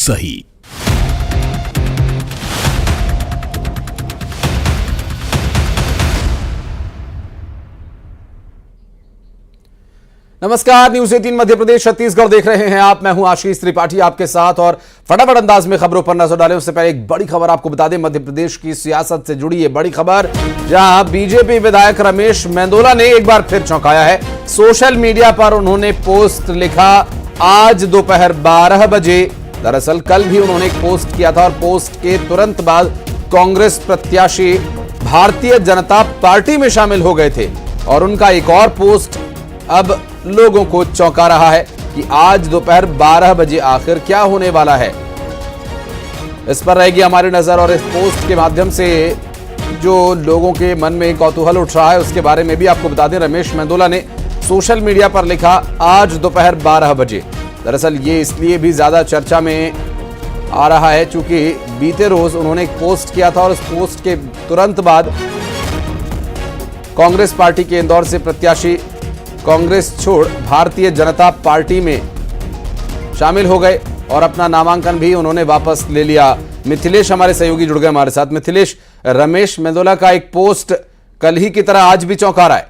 सही। नमस्कार, न्यूज 18 मध्य प्रदेश छत्तीसगढ़ देख रहे हैं आप। मैं हूं आशीष त्रिपाठी आपके साथ और फटाफट अंदाज में खबरों पर नजर डालें उससे पहले एक बड़ी खबर आपको बता दें। मध्य प्रदेश की सियासत से जुड़ी ये बड़ी खबर, जहां बीजेपी विधायक रमेश मेंदोला ने एक बार फिर चौंकाया है। सोशल मीडिया पर उन्होंने पोस्ट लिखा आज दोपहर 12 बजे। दरअसल कल भी उन्होंने एक पोस्ट किया था और पोस्ट के तुरंत बाद कांग्रेस प्रत्याशी भारतीय जनता पार्टी में शामिल हो गए थे और उनका एक और पोस्ट अब लोगों को चौंका रहा है कि आज दोपहर 12 बजे आखिर क्या होने वाला है। इस पर रहेगी हमारी नजर और इस पोस्ट के माध्यम से जो लोगों के मन में कौतूहल उठ रहा है उसके बारे में भी आपको बता दें। रमेश मेंदोला ने सोशल मीडिया पर लिखा आज दोपहर 12 बजे। दरअसल ये इसलिए भी ज्यादा चर्चा में आ रहा है क्योंकि बीते रोज उन्होंने एक पोस्ट किया था और उस पोस्ट के तुरंत बाद कांग्रेस पार्टी के इंदौर से प्रत्याशी कांग्रेस छोड़ भारतीय जनता पार्टी में शामिल हो गए और अपना नामांकन भी उन्होंने वापस ले लिया। मिथिलेश हमारे सहयोगी जुड़ गए हमारे साथ। मिथिलेश, रमेश मेंदोला का एक पोस्ट कल ही की तरह आज भी चौंका रहा है।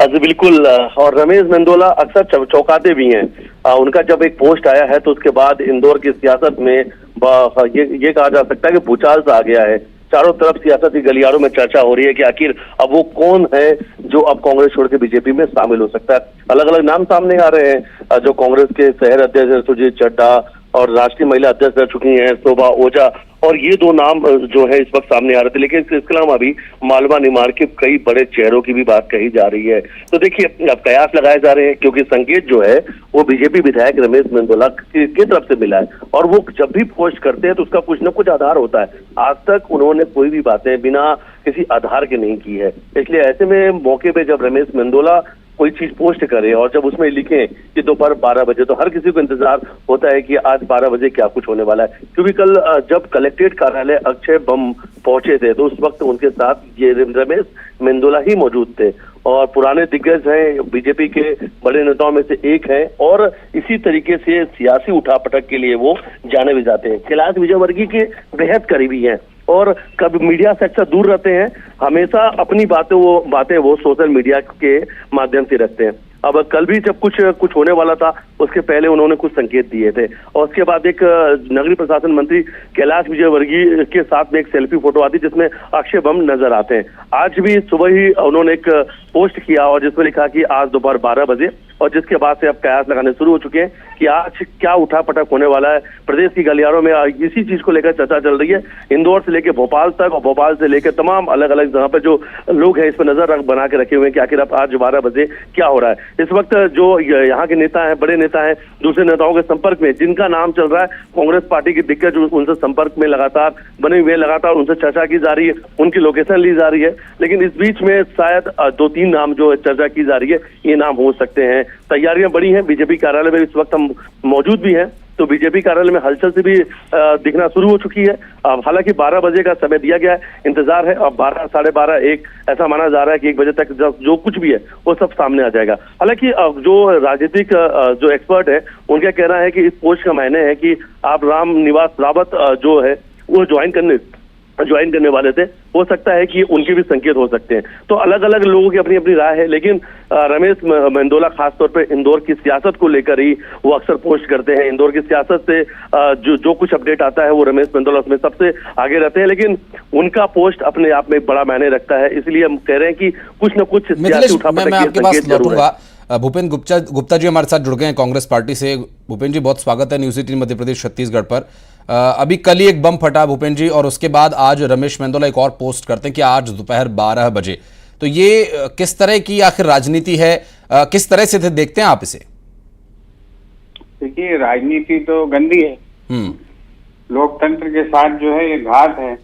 जी बिल्कुल, और रमेश मेंदोला अक्सर चौंकाते भी हैं। उनका जब एक पोस्ट आया है तो उसके बाद इंदौर की सियासत में ये कहा जा सकता है कि भूचाल सा आ गया है। चारों तरफ सियासती गलियारों में चर्चा हो रही है कि आखिर अब वो कौन है जो अब कांग्रेस छोड़ के बीजेपी में शामिल हो सकता है। अलग अलग नाम सामने आ रहे हैं, जो कांग्रेस के शहर अध्यक्ष सुजीत चड्ढा और राष्ट्रीय महिला अध्यक्ष रह चुकी हैं शोभा ओझा, और ये दो नाम जो है इस वक्त सामने आ रहे थे। लेकिन इसके अलावा भी मालवा निमाड़ के कई बड़े चेहरों की भी बात कही जा रही है। तो देखिए, अब कयास लगाए जा रहे हैं क्योंकि संकेत जो है वो बीजेपी विधायक रमेश मेंदोला की तरफ से मिला है और वो जब भी पोस्ट करते हैं तो उसका कुछ न कुछ आधार होता है। आज तक उन्होंने कोई भी बातें बिना किसी आधार के नहीं की है। इसलिए ऐसे में मौके पे जब रमेश मेंदोला कोई चीज पोस्ट करे और जब उसमें लिखें कि दोपहर 12 बजे, तो हर किसी को इंतजार होता है कि आज 12 बजे क्या कुछ होने वाला है। क्योंकि कल जब कलेक्ट्रेट कार्यालय अक्षय बम पहुंचे थे तो उस वक्त उनके साथ ये रमेश मेंदोला ही मौजूद थे और पुराने दिग्गज हैं, बीजेपी के बड़े नेताओं में से एक हैं और इसी तरीके से सियासी उठापटक के लिए वो जाने भी जाते हैं। कैलाश विजयवर्गीय के बेहद करीबी हैं और कभी मीडिया से अक्सर दूर रहते हैं। हमेशा अपनी बातें वो सोशल मीडिया के माध्यम से रखते हैं। अब कल भी जब कुछ होने वाला था उसके पहले उन्होंने कुछ संकेत दिए थे और उसके बाद एक नगरीय प्रशासन मंत्री कैलाश विजयवर्गीय के साथ में एक सेल्फी फोटो आती जिसमें अक्षय बम नजर आते हैं। आज भी सुबह ही उन्होंने एक पोस्ट किया और जिसमें लिखा कि आज दोपहर 12 बजे, और जिसके बाद से अब कयास लगाने शुरू हो चुके हैं कि आज क्या उठापटक होने वाला है। प्रदेश की गलियारों में इसी चीज को लेकर चर्चा चल रही है। इंदौर से लेकर भोपाल तक और भोपाल से लेकर तमाम अलग अलग जगह पर जो लोग हैं इस पर नजर बना के रखे हुए हैं कि आखिर अब आज 12 बजे क्या हो रहा है। इस वक्त जो यहाँ के नेता हैं, बड़े नेता हैं, दूसरे नेताओं के संपर्क में जिनका नाम चल रहा है, कांग्रेस पार्टी के दिग्गज उनसे संपर्क में लगातार बने हुए, लगातार उनसे चर्चा की जा रही है, उनकी लोकेशन ली जा रही है। लेकिन इस बीच में शायद 2-3 नाम जो चर्चा की जा रही है ये नाम हो सकते हैं। तैयारियां बड़ी हैं, बीजेपी कार्यालय में इस वक्त हम मौजूद भी हैं तो बीजेपी कार्यालय में हलचल से भी दिखना शुरू हो चुकी है। अब हालांकि 12 बजे का समय दिया गया है, इंतजार है। अब 12, 12:30, 1 ऐसा माना जा रहा है कि 1 बजे तक जो कुछ भी है वो सब सामने आ जाएगा। हालांकि जो राजनीतिक जो एक्सपर्ट है उनका कहना है कि इस पोस्ट का मायने है कि आप राम निवास रावत जो है वो ज्वाइन करने वाले थे, हो सकता है कि उनके भी संकेत हो सकते हैं। तो अलग अलग लोगों की अपनी अपनी राय है, लेकिन रमेश मेंदोला खासतौर पर इंदौर की सियासत को लेकर ही वो अक्सर पोस्ट करते हैं। इंदौर की सियासत से जो कुछ अपडेट आता है वो रमेश मेंदोला उसमें सबसे आगे रहते हैं, लेकिन उनका पोस्ट अपने आप में बड़ा मायने रखता है। इसलिए हम कह रहे हैं कि कुछ न कुछ सियासी उठापटक के संकेत जरूर है। भूपेन गुप्ता जी हमारे साथ जुड़ गए हैं कांग्रेस पार्टी से। भूपेन जी, बहुत स्वागत है न्यूज 18 मध्य प्रदेश छत्तीसगढ़ पर। अभी कल ही एक बम फटा भूपेन जी और उसके बाद आज रमेश मेंदोला एक और पोस्ट करते हैं कि आज दोपहर 12 बजे। तो ये किस तरह की आखिर राजनीति है, किस तरह से देखते हैं आप इसे? देखिए, राजनीति तो गंदी है, लोकतंत्र के साथ जो है ये घात है।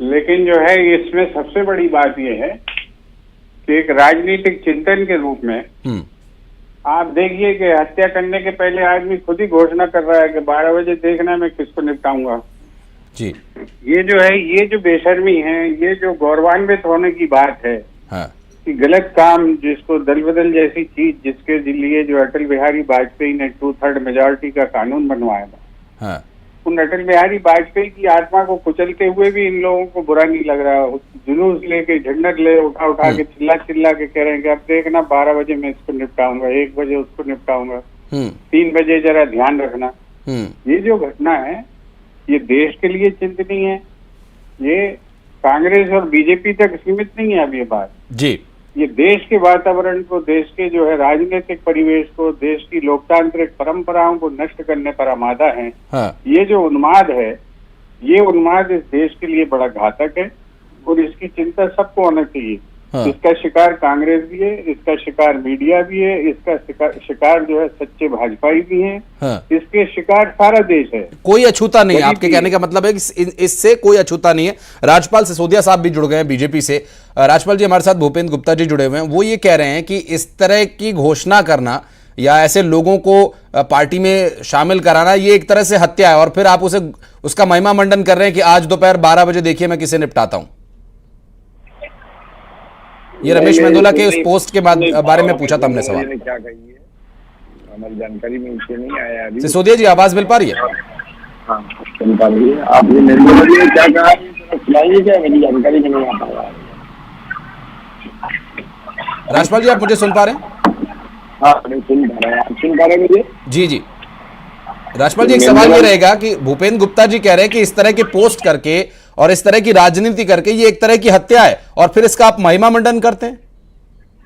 लेकिन जो है इसमें सबसे बड़ी बात ये है कि एक राजनीतिक चिंतन के रूप में आप देखिए कि हत्या करने के पहले आदमी खुद ही घोषणा कर रहा है कि 12 बजे देखना मैं किसको निपटाऊंगा जी। ये जो है, ये जो बेशर्मी है, ये जो गौरवान्वित होने की बात है, हाँ। कि गलत काम, जिसको दल बदल जैसी चीज, जिसके लिए जो अटल बिहारी वाजपेयी ने 2/3 मेजॉरिटी का कानून बनवाया था, हाँ। उन अटल बिहारी वाजपेयी की आत्मा को कुचलते हुए भी इन लोगों को बुरा नहीं लग रहा। जुलूस लेके, झंडा ले उठा के, चिल्ला चिल्ला के कह रहे हैं कि अब देखना 12 बजे मैं इसको निपटाऊंगा, 1 बजे उसको निपटाऊंगा, 3 बजे जरा ध्यान रखना। ये जो घटना है ये देश के लिए चिंतनीय है। ये कांग्रेस और बीजेपी तक सीमित नहीं है अब ये बात जी। ये देश के वातावरण को, देश के जो है राजनीतिक परिवेश को, देश की लोकतांत्रिक परंपराओं को नष्ट करने पर आमादा है। हाँ। ये जो उन्माद है, ये उन्माद इस देश के लिए बड़ा घातक है और इसकी चिंता सबको होना चाहिए। हाँ। इसका शिकार कांग्रेस भी है, इसका शिकार मीडिया भी है, इसका शिकार जो है सच्चे भाजपाई भी हैं। हाँ। इसके शिकार सारा देश है। कोई अछूता नहीं है, आपके कहने का मतलब है कि इससे कोई अछूता नहीं है। राज्यपाल सिसोदिया साहब भी जुड़ गए हैं बीजेपी से। राज्यपाल जी हमारे साथ भूपेंद्र गुप्ता जी जुड़े हुए हैं। वो ये कह रहे हैं कि इस तरह की घोषणा करना या ऐसे लोगों को पार्टी में शामिल कराना, ये एक तरह से हत्या है, और फिर आप उसका महिमा मंडन कर रहे हैं कि आज दोपहर 12 बजे देखिए मैं किसे निपटाता हूं। ये रमेश मेंदोला के उस पोस्ट के बारे में पूछा था हमने सवाल। क्या कही है हमारी जानकारी में इसे नहीं आया अभी। सिसोदिया जी आवाज मिल पा रही है? हाँ, सुन पा रही है। आपने मेंदोला जी क्या कहा सुनाइए, क्या मेरी जानकारी में नहीं आ पा रहा। राजपाल जी आप मुझे सुन पा रहे हैं? हाँ मैं सुन पा रहा हूँ। आप सुन पा रहे हैं मुझे? जी जी। राजपाल जी एक सवाल ये रहेगा कि भूपेंद्र गुप्ता जी कह रहे हैं कि इस तरह की पोस्ट करके और इस तरह की राजनीति करके ये एक तरह की हत्या है, और फिर इसका आप महिमा मंडन करते हैं।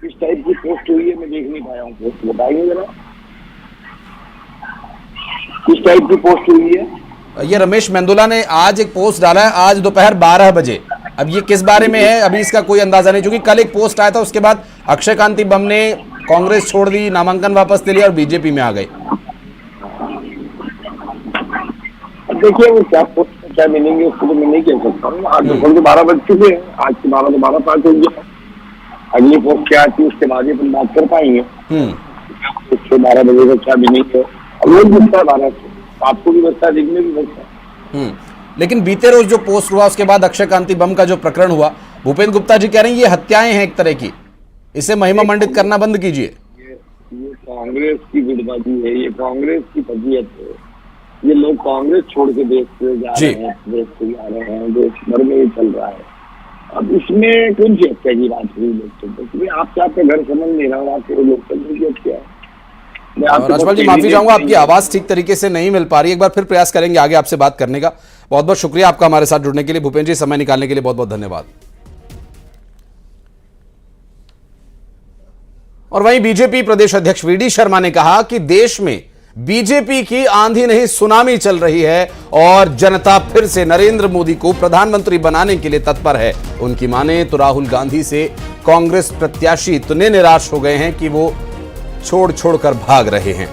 किस टाइप की पोस्ट हुई है मैं देख नहीं पाया हूँ, पोस्ट बताइए जरा, किस टाइप की पोस्ट हुई है? ये रमेश मेंदोला ने आज एक पोस्ट डाला है, आज दोपहर 12 बजे। अब ये किस बारे में है अभी इसका कोई अंदाजा नहीं, क्योंकि कल एक पोस्ट आया था, उसके बाद अक्षय कांति बम ने कांग्रेस छोड़ दी, नामांकन वापस ले लिया और बीजेपी में आ गए। देखिए वो क्या मिलेंगे उसको तो मैं नहीं कह सकता हूँ। आज दोपहर तो 12 बज चुके हैं, आज के 12 तो 12:05 हो गया। अगली पोस्ट क्या आती है उसके बाद ही अपन बात कर पाएंगे। 12 बजे का क्या मिलेंगे और रोज बचता है 12 से, आपको भी बचता है, दिखने भी बचता है। लेकिन बीते रोज जो पोस्ट हुआ उसके बाद अक्षय कांति बम का जो प्रकरण हुआ, भूपेंद्र गुप्ता जी कह रहे हैं ये हत्याएं हैं एक तरह की, इसे महिमा मंडित करना बंद कीजिए। ये कांग्रेस की गुटबाजी है, ये कांग्रेस की फजीयत है। ये लोग कांग्रेस छोड़ के देश से जा रहे हैं, देश से जा रहे हैं, देश भर में ही चल रहा है। अब इसमें कौन सी हत्या की बात हुई लोकतंत्र? आपसे आपका घर समझ नहीं रहा हूँ, आपको लोकतंत्र की हत्या है। राजपाल जी माफी चाहूंगा, आपकी आवाज ठीक तरीके से नहीं मिल पा रही है, एक बार फिर प्रयास करेंगे आगे आपसे बात करने का। बहुत बहुत शुक्रिया आपका हमारे साथ जुड़ने के लिए। भूपेंद्र जी समय निकालने के लिए बहुत बहुत धन्यवाद। और वहीं बीजेपी प्रदेश अध्यक्ष वीडी शर्मा ने कहा कि देश में बीजेपी की आंधी नहीं सुनामी चल रही है और जनता फिर से नरेंद्र मोदी को प्रधानमंत्री बनाने के लिए तत्पर है। उनकी माने तो राहुल गांधी से कांग्रेस प्रत्याशी इतने निराश हो गए हैं कि वो छोड़ छोड़कर भाग रहे हैं।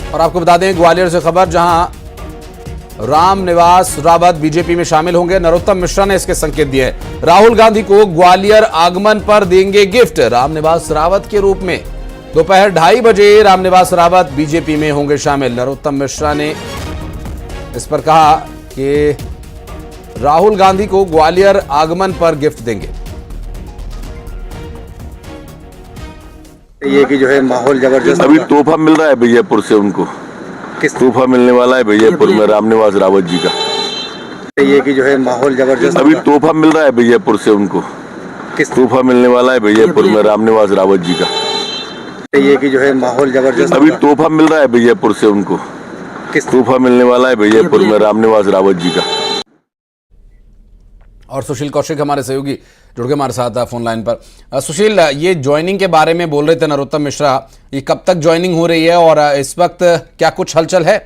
और आपको बता दें ग्वालियर से खबर, जहां रामनिवास रावत बीजेपी में शामिल होंगे। नरोत्तम मिश्रा ने इसके संकेत दिए हैं। राहुल गांधी को ग्वालियर आगमन पर देंगे गिफ्ट रामनिवास रावत के रूप में। दोपहर 2:30 बजे रामनिवास रावत बीजेपी में होंगे शामिल। नरोत्तम मिश्रा ने इस पर कहा कि राहुल गांधी को ग्वालियर आगमन पर गिफ्ट देंगे। ये कि जो है माहौल जबरदस्त, अभी तोहफा मिल रहा है विजयपुर से उनको। किस तोहफा मिलने वाला है विजयपुर में रामनिवास रावत जी का। ये कि जो है माहौल जबरदस्त, अभी तोहफा मिल रहा है विजयपुर से उनको। किस तोहफा मिलने वाला है विजयपुर में रामनिवास रावत जी का। ये कि जो है माहौल जबरदस्त, अभी तोहफा मिल रहा है विजयपुर से उनको। किस तोहफा मिलने वाला है विजयपुर में रामनिवास रावत जी का। और सुशील कौशिक हमारे सहयोगी जुड़ के हमारे साथ फोन लाइन पर। सुशील, ये ज्वाइनिंग के बारे में बोल रहे थे नरोत्तम मिश्रा, ये कब तक ज्वाइनिंग हो रही है और इस वक्त क्या कुछ हलचल है?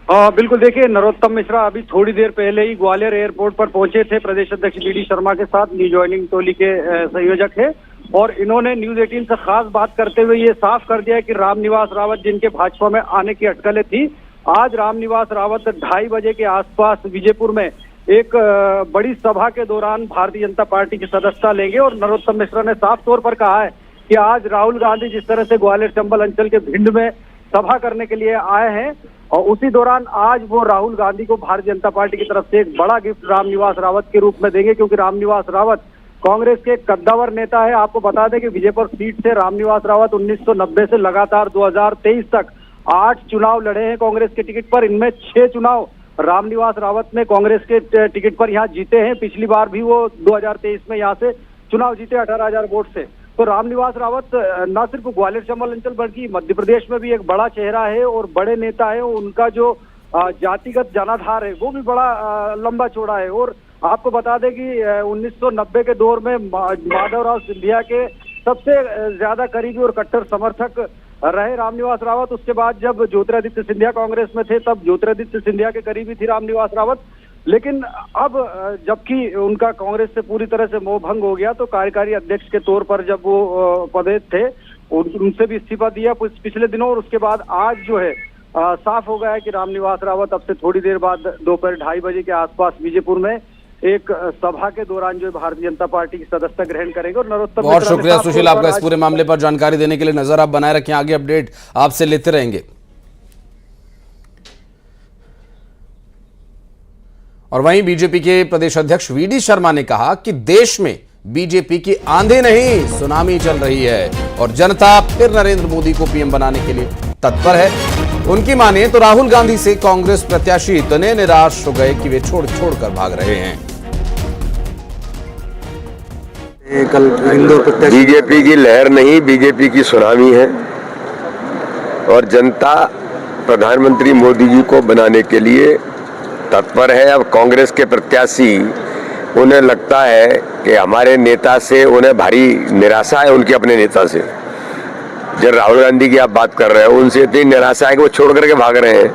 बिल्कुल, देखिए नरोत्तम मिश्रा अभी थोड़ी देर पहले ही ग्वालियर एयरपोर्ट पर पहुंचे थे प्रदेश अध्यक्ष वीडी शर्मा के साथ। न्यू ज्वाइनिंग टोली के संयोजक है और इन्होंने न्यूज 18 से खास बात करते हुए ये साफ कर दिया कि रामनिवास रावत जिनके भाजपा में आने की अटकलें थी, आज रामनिवास रावत 2:30 बजे के आसपास विजयपुर में एक बड़ी सभा के दौरान भारतीय जनता पार्टी की सदस्यता लेंगे। और नरोत्तम मिश्रा ने साफ तौर पर कहा है कि आज राहुल गांधी जिस तरह से ग्वालियर चंबल अंचल के भिंड में सभा करने के लिए आए हैं, और उसी दौरान आज वो राहुल गांधी को भारतीय जनता पार्टी की तरफ से एक बड़ा गिफ्ट रामनिवास रावत के रूप में देंगे, क्योंकि रामनिवास रावत कांग्रेस के कद्दावर नेता है। आपको बता दें कि विजयपुर सीट से रामनिवास रावत 1990 से लगातार 2023 तक 8 चुनाव लड़े हैं कांग्रेस के टिकट पर। इनमें 6 चुनाव रामनिवास रावत ने कांग्रेस के टिकट पर यहाँ जीते हैं। पिछली बार भी वो 2023 में यहाँ से चुनाव जीते 18,000 वोट से। तो रामनिवास रावत न सिर्फ ग्वालियर चंबल अंचल बल्कि मध्य प्रदेश में भी एक बड़ा चेहरा है और बड़े नेता है। उनका जो जातिगत जनाधार है वो भी बड़ा लंबा चौड़ा है। और आपको बता दें कि 1990 के दौर में माधवराव सिंधिया के सबसे ज्यादा करीबी और कट्टर समर्थक रहे रामनिवास रावत। उसके बाद जब ज्योतिरादित्य सिंधिया कांग्रेस में थे तब ज्योतिरादित्य सिंधिया के करीबी थी रामनिवास रावत। लेकिन अब जबकि उनका कांग्रेस से पूरी तरह से मोह भंग हो गया तो कार्यकारी अध्यक्ष के तौर पर जब वो पदस्थ थे उनसे भी इस्तीफा दिया पिछले दिनों। और उसके बाद आज जो है साफ हो गया है कि रामनिवास रावत अब से थोड़ी देर बाद दोपहर 2:30 बजे के आसपास बीजेपुर में एक सभा के दौरान जो भारतीय जनता पार्टी की सदस्यता ग्रहण करेंगे। और नरोत्तम बहुत शुक्रिया सुशील आपका इस पूरे मामले पर जानकारी देने के लिए। नजर आप बनाए रखें, आगे अपडेट आपसे लेते रहेंगे। और वहीं बीजेपी के प्रदेश अध्यक्ष वीडी शर्मा ने कहा कि देश में बीजेपी की आंधी नहीं सुनामी चल रही है और जनता फिर नरेंद्र मोदी को पीएम बनाने के लिए तत्पर है। उनकी माने तो राहुल गांधी से कांग्रेस प्रत्याशी इतने निराश हो गए कि वे छोड़कर भाग रहे हैं। कल इंदौर प्रत्याशी बीजेपी की लहर नहीं, बीजेपी की सुनामी है और जनता प्रधानमंत्री मोदी जी को बनाने के लिए तत्पर है। अब कांग्रेस के प्रत्याशी, उन्हें लगता है कि हमारे नेता से उन्हें भारी निराशा है, उनके अपने नेता से। जब राहुल गांधी की आप बात कर रहे हो, उनसे इतनी निराशा है कि वो छोड़ करके भाग रहे हैं,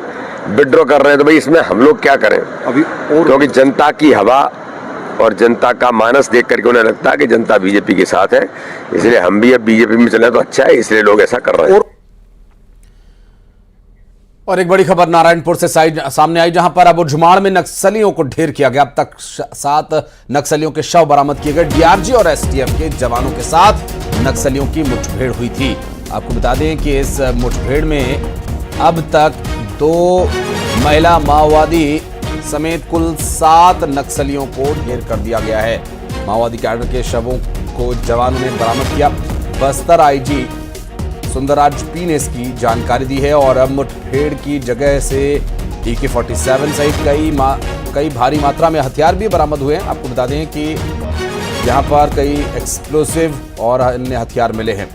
विड्रॉ कर रहे हैं। तो भाई इसमें हम लोग क्या करें अभी? क्योंकि जनता की हवा और जनता का मानस देख करके उन्हें लगता है कि जनता बीजेपी के साथ है, इसलिए हम भी अब बीजेपी में चले तो अच्छा है, इसलिए लोग ऐसा कर रहे हैं। और एक बड़ी खबर नारायणपुर से सामने आई, जहां पर अबुझमाड़ में नक्सलियों को ढेर किया गया। अब तक 7 नक्सलियों के शव बरामद किए गए। डीआरजी और एसटीएफ के जवानों के साथ नक्सलियों की मुठभेड़ हुई थी। आपको बता दें कि इस मुठभेड़ में अब तक 2 महिला माओवादी समेत कुल 7 नक्सलियों को ढेर कर दिया गया है। माओवादी कैडर के शवों को जवानों ने बरामद किया। बस्तर आईजी सुंदरराज पी ने इसकी जानकारी दी है। और अब मुठभेड़ की जगह से AK-47 सहित कई भारी मात्रा में हथियार भी बरामद हुए हैं। आपको बता दें कि यहाँ पर कई एक्सप्लोसिव और अन्य हथियार मिले हैं।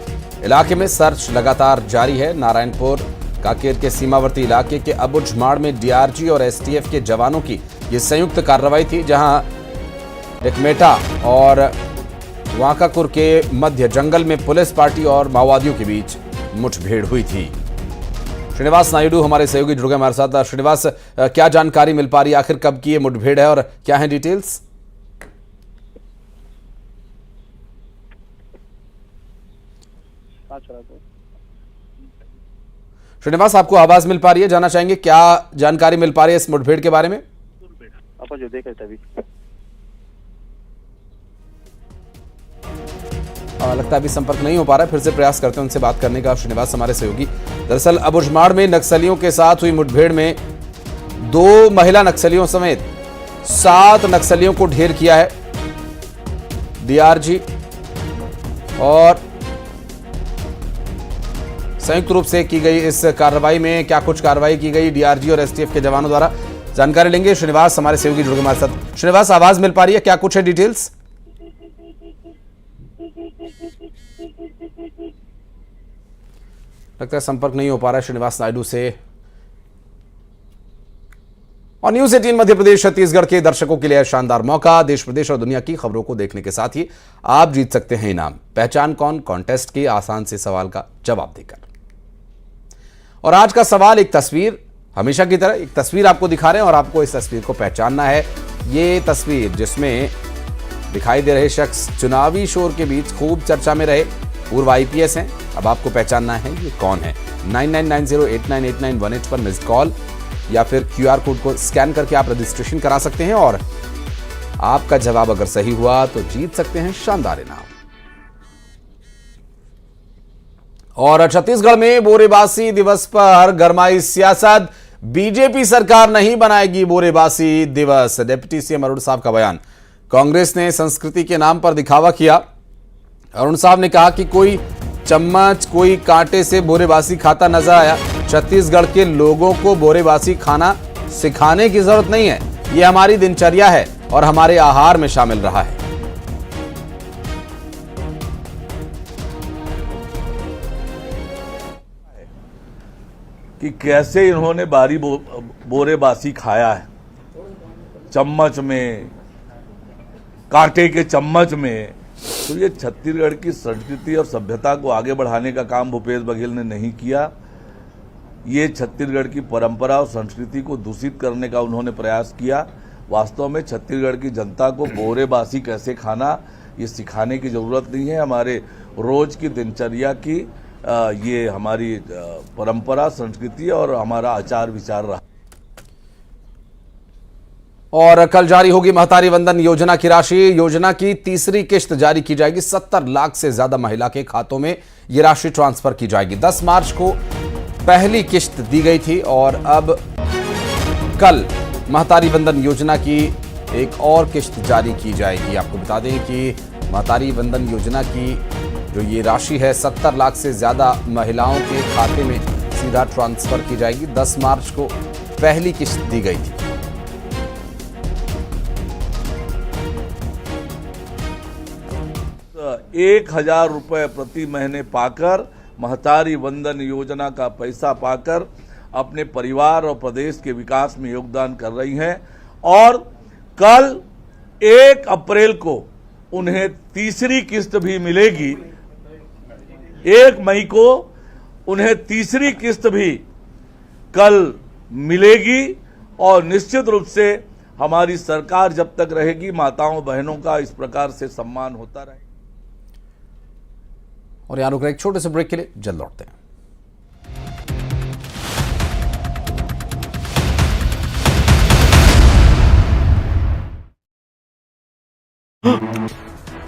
इलाके में सर्च लगातार जारी है। नारायणपुर कांकेर के सीमावर्ती इलाके के अबुझमाड़ में डीआरजी और एसटीएफ के जवानों की ये संयुक्त कार्रवाई थी, जहां टेकमेटा और वांकाकुर के मध्य जंगल में पुलिस पार्टी और माओवादियों के बीच मुठभेड़ हुई थी। श्रीनिवास नायडू हमारे सहयोगी जुड़ गए हमारे साथ। श्रीनिवास, क्या जानकारी मिल पा रही है, आखिर कब की ये मुठभेड़ है और क्या है डिटेल्स? श्रीनिवास, आपको आवाज मिल पा रही है? जानना चाहेंगे क्या जानकारी मिल पा रही है इस मुठभेड़ के बारे में? जो देखा तभी लगता है अभी संपर्क नहीं हो पा रहा है, फिर से प्रयास करते हैं उनसे बात करने का। श्रीनिवास हमारे सहयोगी। दरअसल अबुझमाड़ में नक्सलियों के साथ हुई मुठभेड़ में 2 महिला नक्सलियों समेत 7 नक्सलियों को ढेर किया है डीआरजी। और संयुक्त रूप से की गई इस कार्रवाई में क्या कुछ कार्रवाई की गई डीआरजी और एसटीएफ के जवानों द्वारा, जानकारी लेंगे। श्रीनिवास हमारे सहयोगी जुड़ गए हमारे साथ। श्रीनिवास, आवाज मिल पा रही है? क्या कुछ है डिटेल्स? लगता है संपर्क नहीं हो पा रहा है श्रीनिवास नायडू से। और न्यूज़ 18 मध्य प्रदेश छत्तीसगढ़ के दर्शकों के लिए शानदार मौका। देश प्रदेश और दुनिया की खबरों को देखने के साथ ही आप जीत सकते हैं इनाम। पहचान कौन कॉन्टेस्ट के आसान से सवाल का जवाब देकर। और आज का सवाल, एक तस्वीर, हमेशा की तरह एक तस्वीर आपको दिखा रहे हैं और आपको इस तस्वीर को पहचानना है। ये तस्वीर जिसमें दिखाई दे रहे शख्स चुनावी शोर के बीच खूब चर्चा में रहे पूर्व IPS हैं। अब आपको पहचानना है ये कौन है। 9990898918 पर मिस्ड कॉल या फिर QR कोड को स्कैन करके आप रजिस्ट्रेशन करा सकते हैं और आपका जवाब अगर सही हुआ तो जीत सकते हैं शानदार इनाम। और छत्तीसगढ़ में बोरेबासी दिवस पर गरमाई सियासत, बीजेपी सरकार नहीं बनाएगी बोरेबासी दिवस, डिप्टी सीएम अरुण साहब का बयान। कांग्रेस ने संस्कृति के नाम पर दिखावा किया। अरुण साहब ने कहा कि कोई चम्मच कोई कांटे से बोरेबासी खाता नजर आया। छत्तीसगढ़ के लोगों को बोरेबासी खाना सिखाने की जरूरत नहीं है, यह हमारी दिनचर्या है और हमारे आहार में शामिल रहा है। कि कैसे इन्होंने बोरेबासी खाया है, चम्मच में, कांटे के चम्मच में। तो ये छत्तीसगढ़ की संस्कृति और सभ्यता को आगे बढ़ाने का काम भूपेश बघेल ने नहीं किया। ये छत्तीसगढ़ की परंपरा और संस्कृति को दूषित करने का उन्होंने प्रयास किया। वास्तव में छत्तीसगढ़ की जनता को बोरेबासी कैसे खाना ये सिखाने की जरूरत नहीं है। हमारे रोज की दिनचर्या की ये हमारी परंपरा, संस्कृति और हमारा आचार विचार रहा। और कल जारी होगी महतारी वंदन योजना की राशि। योजना की तीसरी किश्त जारी की जाएगी। 70 लाख से ज्यादा महिला के खातों में यह राशि ट्रांसफर की जाएगी। 10 मार्च को पहली किश्त दी गई थी और अब कल महतारी वंदन योजना की एक और किश्त जारी की जाएगी। आपको बता दें कि महतारी वंदन योजना की जो ये राशि है 70 लाख से ज्यादा महिलाओं के खाते में सीधा ट्रांसफर की जाएगी। 10 मार्च को पहली किश्त दी गई थी। तो 1,000 रुपए प्रति महीने पाकर महतारी वंदन योजना का पैसा पाकर अपने परिवार और प्रदेश के विकास में योगदान कर रही हैं। और कल 1 अप्रैल को उन्हें तीसरी किस्त भी मिलेगी। 1 मई को उन्हें तीसरी किस्त भी कल मिलेगी। और निश्चित रूप से हमारी सरकार जब तक रहेगी माताओं बहनों का इस प्रकार से सम्मान होता रहेगा। और यहाँ रुक रहे एक छोटे से ब्रेक के लिए, जल्द लौटते हैं।